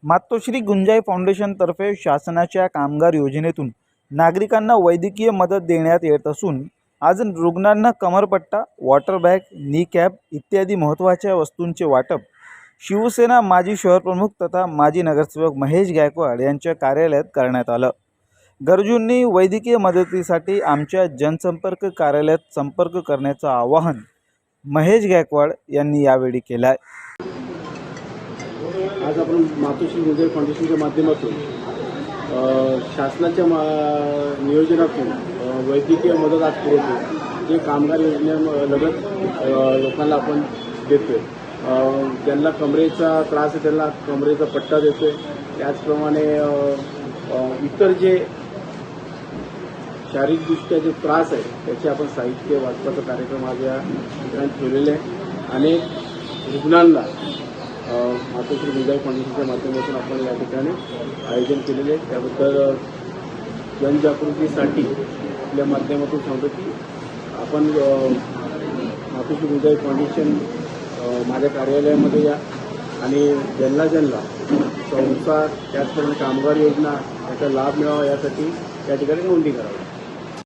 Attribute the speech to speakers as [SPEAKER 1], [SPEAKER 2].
[SPEAKER 1] मातोश्री गुंजाई फाउंडेशनतर्फे शासनाच्या कामगार योजनेतून नागरिकांना वैद्यकीय मदत देण्यात येत असून आज रुग्णांना कमरपट्टा, वॉटर बॅग, नी कॅप इत्यादी महत्त्वाच्या वस्तूंचे वाटप शिवसेना माजी शहरप्रमुख तथा माजी नगरसेवक महेश गायकवाड यांच्या कार्यालयात करण्यात आलं। गरजूंनी वैद्यकीय मदतीसाठी आमच्या जनसंपर्क कार्यालयात संपर्क करण्याचं आवाहन महेश गायकवाड यांनी यावेळी केलं आहे।
[SPEAKER 2] आज आपण मातोश्री गुंजाई फाउंडेशनच्या माध्यमातून शासनाच्या नियोजनातून वैद्यकीय मदत आज पुरवतो, जे कामगार योजनेलगत लोकांना आपण देतोय। ज्यांना कमरेचा त्रास आहे त्यांना कमरेचा पट्टा देतोय। त्याचप्रमाणे इतर जे शारीरिकदृष्ट्या जे त्रास आहे त्याचे आपण साहित्य वाटपाचा कार्यक्रम आज या ठिकाणी ठेवलेले आहे। अनेक रुग्णांना मातोश्री गुंजाई फाउंडेशनच्या माध्यमातून आपण या ठिकाणी आयोजन केलेले आहे। त्याबद्दल जनजागृतीसाठी आपल्या माध्यमातून सांगतो की आपण मातोश्री गुंजाई फाउंडेशन माझ्या कार्यालयामध्ये या आणि ज्यांना संसार त्याचप्रमाणे कामगार योजना याचा लाभ मिळावा यासाठी या ठिकाणी नोंदणी करावी।